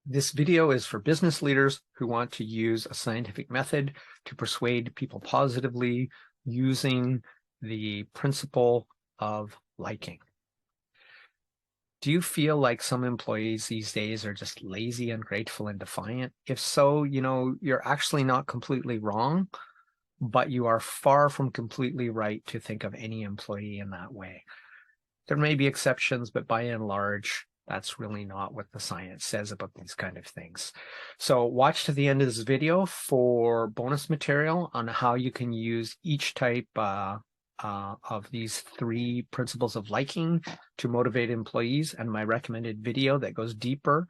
This video is for business leaders who want to use a scientific method to persuade people positively using the principle of liking. Do you feel like some employees these days are just lazy, ungrateful, and defiant? If so, you're actually not completely wrong, but you are far from completely right to think of any employee in that way. There may be exceptions, but by and large, that's really not what the science says about these kind of things. So watch to the end of this video for bonus material on how you can use each type of these three principles of liking to motivate employees, and my recommended video that goes deeper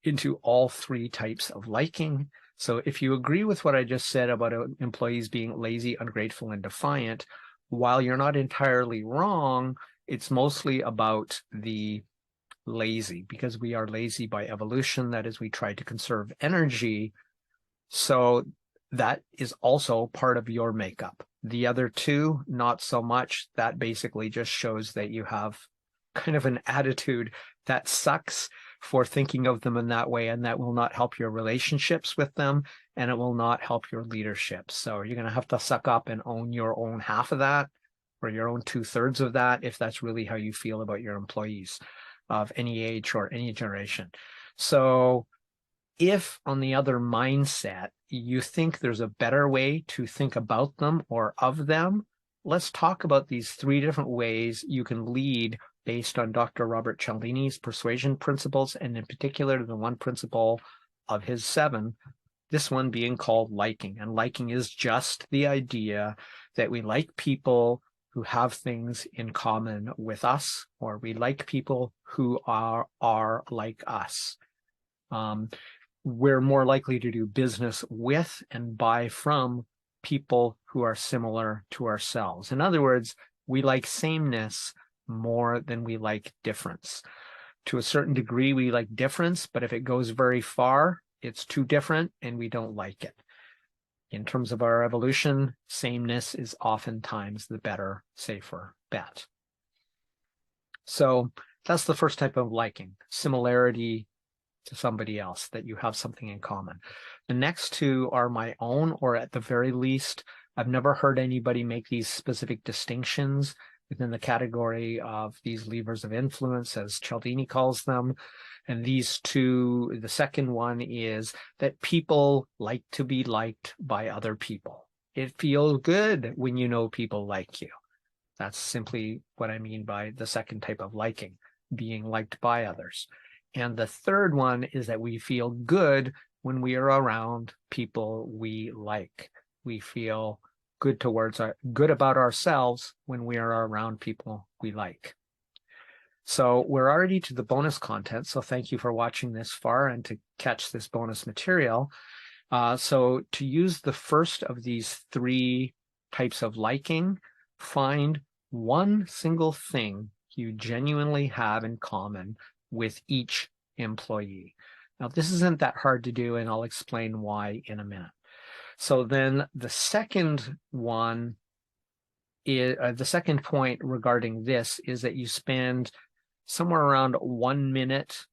into all three types of liking. So if you agree with what I just said about employees being lazy, ungrateful, and defiant, while you're not entirely wrong, it's mostly about the lazy, because we are lazy by evolution. That is, we try to conserve energy. So that is also part of your makeup. The other two, not so much. That basically just shows that you have kind of an attitude that sucks for thinking of them in that way, and that will not help your relationships with them, and it will not help your leadership. So you're going to have to suck up and own your own half of that, or your own 2/3 of that, if that's really how you feel about your employees of any age or any generation. So if on the other mindset, you think there's a better way to think about them or of them, let's talk about these three different ways you can lead based on Dr. Robert Cialdini's persuasion principles, and in particular, the one principle of his 7, this one being called liking. And liking is just the idea that we like people who have things in common with us, or we like people who are like us. We're more likely to do business with and buy from people who are similar to ourselves. In other words, we like sameness more than we like difference. To a certain degree, we like difference, but if it goes very far, it's too different and we don't like it. In terms of our evolution, sameness is oftentimes the better, safer bet. So that's the first type of liking, similarity to somebody else, that you have something in common. The next two are my own, or at the very least, I've never heard anybody make these specific distinctions within the category of these levers of influence, as Cialdini calls them. And these two, the second one is that people like to be liked by other people. It feels good when you know people like you. That's simply what I mean by the second type of liking, being liked by others. And the third one is that we feel good when we are around people we like. We feel good about ourselves when we are around people we like. So we're already to the bonus content, so thank you for watching this far and to catch this bonus material. So to use the first of these three types of liking, find one single thing you genuinely have in common with each employee. Now, this isn't that hard to do, and I'll explain why in a minute. So then the second one is, the second point regarding this is that you spend somewhere around 1 minute,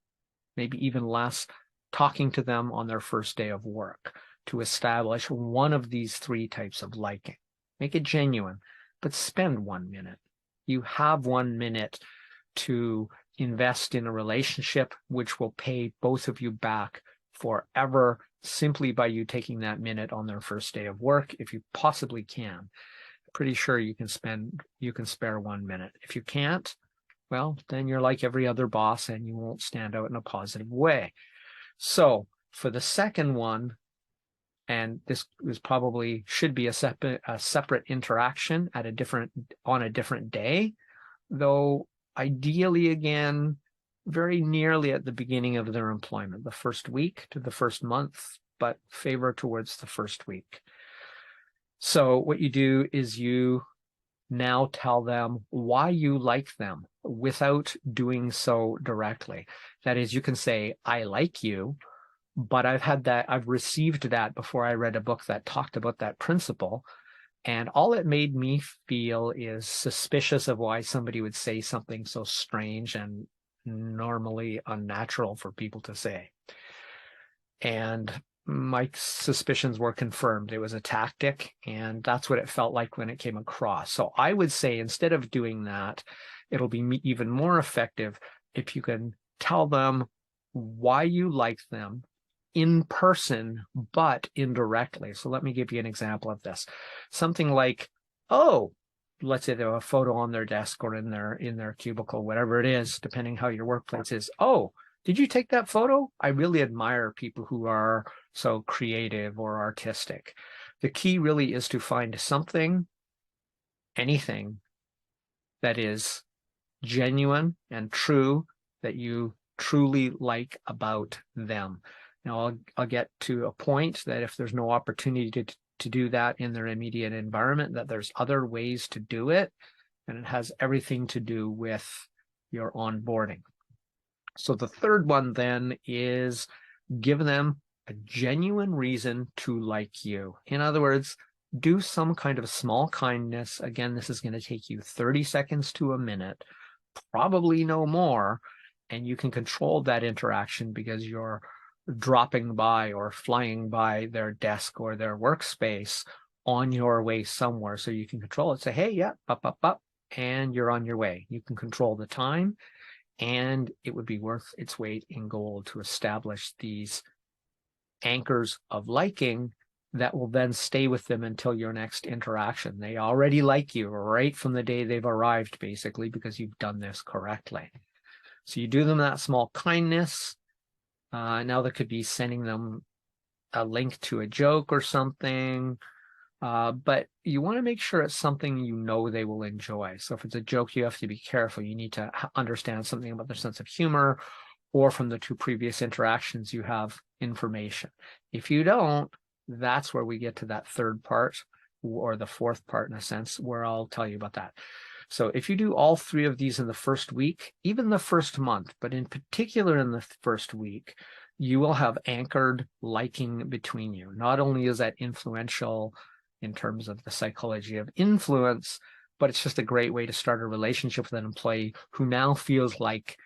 maybe even less, talking to them on their first day of work to establish one of these three types of liking. Make it genuine, but spend 1 minute. You have 1 minute to invest in a relationship which will pay both of you back forever, simply by you taking that minute on their first day of work, if you possibly can. Pretty sure you can spare 1 minute. If you can't, well, then you're like every other boss and you won't stand out in a positive way. So for the second one, and this probably should be a separate interaction on a different day, though ideally, again, very nearly at the beginning of their employment, the first week to the first month, but favor towards the first week. So what you do is you now tell them why you like them without doing so directly. That is, you can say, I like you, but I've received that before I read a book that talked about that principle. And all it made me feel is suspicious of why somebody would say something so strange and normally unnatural for people to say. And my suspicions were confirmed. It was a tactic, and that's what it felt like when it came across. So I would say instead of doing that, it'll be even more effective if you can tell them why you like them in person, but indirectly. So let me give you an example of this. Something like, oh, let's say they have a photo on their desk or in their cubicle, whatever it is, depending how your workplace is. Oh, did you take that photo? I really admire people who are so creative or artistic. The key really is to find something, anything that is genuine and true that you truly like about them. Now, I'll get to a point that if there's no opportunity to do that in their immediate environment, that there's other ways to do it, and it has everything to do with your onboarding. So the third one then is give them a genuine reason to like you. In other words, do some kind of small kindness. Again, this is going to take you 30 seconds to a minute, probably no more, and you can control that interaction because you're dropping by or flying by their desk or their workspace on your way somewhere. So you can control it. Say, hey, yeah, up, and you're on your way. You can control the time, and it would be worth its weight in gold to establish these anchors of liking that will then stay with them until your next interaction. They already like you right from the day they've arrived, basically, because you've done this correctly. So you do them that small kindness. Now there could be sending them a link to a joke or something, but you want to make sure it's something you know they will enjoy. So if it's a joke, you have to be careful. You need to understand something about their sense of humor, or from the 2 previous interactions, you have information. If you don't, that's where we get to that third part, or the fourth part in a sense, where I'll tell you about that. So if you do all 3 of these in the first week, even the first month, but in particular in the first week, you will have anchored liking between you. Not only is that influential in terms of the psychology of influence, but it's just a great way to start a relationship with an employee who now feels like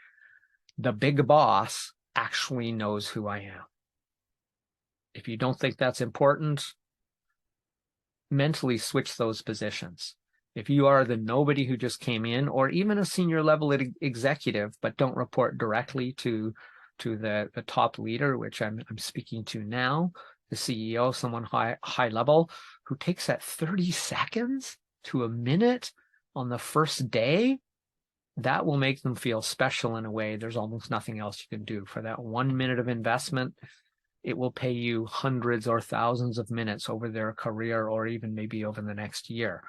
the big boss actually knows who I am. If you don't think that's important, mentally switch those positions. If you are the nobody who just came in, or even a senior level executive, but don't report directly to the top leader, which I'm speaking to now, the CEO, someone high level, who takes that 30 seconds to a minute on the first day, that will make them feel special in a way there's almost nothing else you can do. For that 1 minute of investment, it will pay you hundreds or thousands of minutes over their career, or even maybe over the next year.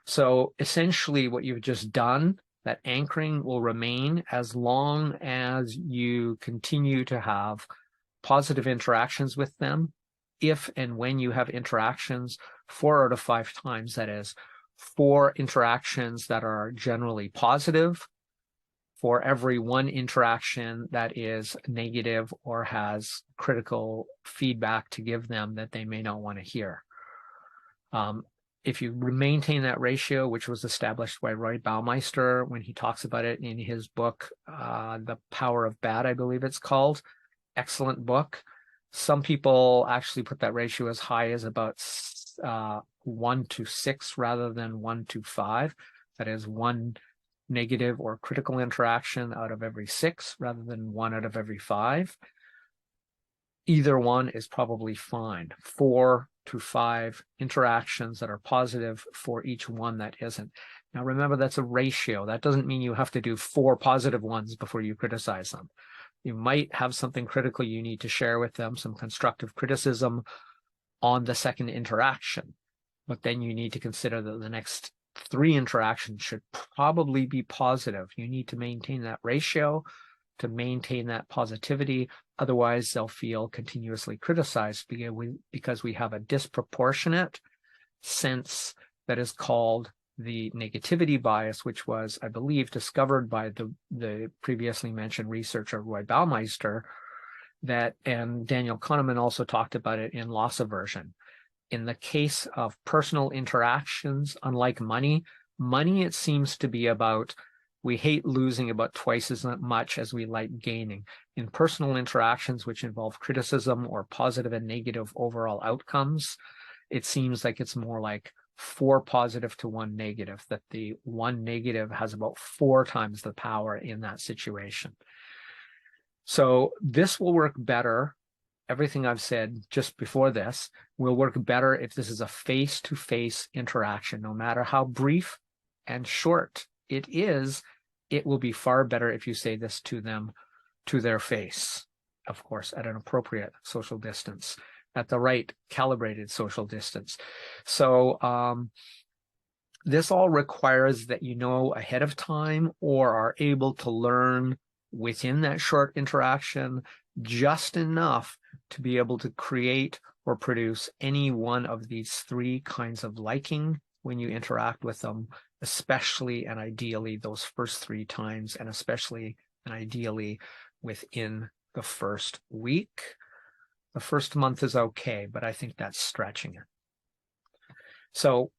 So essentially what you've just done, that anchoring will remain as long as you continue to have positive interactions with them. If and when you have interactions 4 out of 5 times, that is 4 interactions that are generally positive, for every 1 interaction that is negative or has critical feedback to give them that they may not want to hear. If you maintain that ratio, which was established by Roy Baumeister when he talks about it in his book, The Power of Bad, I believe it's called. Excellent book. Some people actually put that ratio as high as about 1 to 6 rather than 1 to 5. That is 1 negative or critical interaction out of every 6 rather than 1 out of every 5. Either one is probably fine. 4 to 5 interactions that are positive for each one that isn't. Now remember, that's a ratio. That doesn't mean you have to do 4 positive ones before you criticize them. You might have something critical you need to share with them, some constructive criticism on the second interaction. But then you need to consider that the next 3 interactions should probably be positive. You need to maintain that ratio to maintain that positivity. Otherwise, they'll feel continuously criticized because we have a disproportionate sense that is called the negativity bias, which was, I believe, discovered by the previously mentioned researcher Roy Baumeister, and Daniel Kahneman also talked about it in Loss Aversion. In the case of personal interactions, unlike money, it seems to be about We hate losing about twice as much as we like gaining. In personal interactions, which involve criticism or positive and negative overall outcomes, it seems like it's more like 4 positive to 1 negative, that the 1 negative has about 4 times the power in that situation. So this will work better. Everything I've said just before this will work better if this is a face-to-face interaction. No matter how brief and short it is, it will be far better if you say this to them, to their face, of course, at an appropriate social distance, at the right calibrated social distance. So this all requires that you know ahead of time or are able to learn within that short interaction just enough to be able to create or produce any one of these 3 kinds of liking when you interact with them, especially and ideally those first 3 times, and especially and ideally within the first week. The first month is okay, but I think that's stretching it. So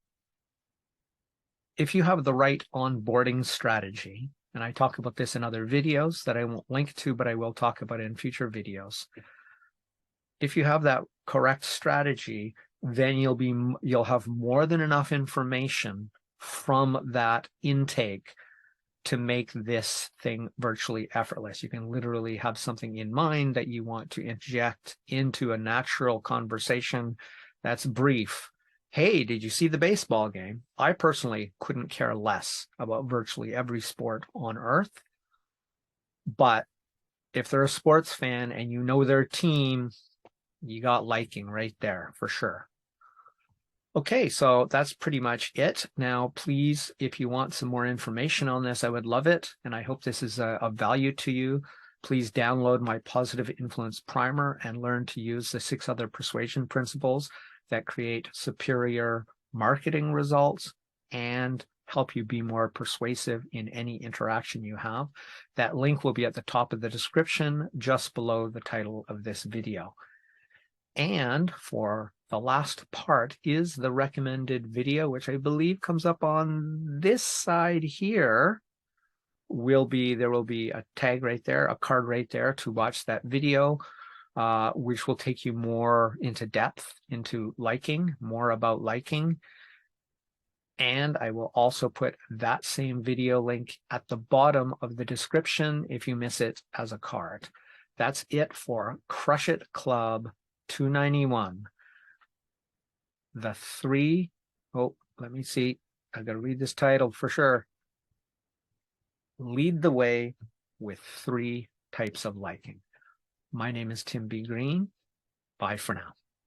if you have the right onboarding strategy, and I talk about this in other videos that I won't link to, but I will talk about it in future videos. If you have that correct strategy, then you'll have more than enough information from that intake to make this thing virtually effortless. You can literally have something in mind that you want to inject into a natural conversation that's brief. Hey, did you see the baseball game? I personally couldn't care less about virtually every sport on earth. But if they're a sports fan and you know their team, you got liking right there for sure. Okay, so that's pretty much it. Now, please, if you want some more information on this, I would love it. And I hope this is of value to you. Please download my Positive Influence Primer and learn to use the 6 other persuasion principles that create superior marketing results and help you be more persuasive in any interaction you have. That link will be at the top of the description, just below the title of this video. And for the last part is the recommended video, which I believe comes up on this side here. There will be a tag right there, a card right there to watch that video, which will take you more into depth into liking, more about liking. And I will also put that same video link at the bottom of the description if you miss it as a card. That's it for Crush It Club 291. The 3, oh, let me see. I got to read this title for sure. Lead the way with 3 types of liking. My name is Tim B. Green. Bye for now.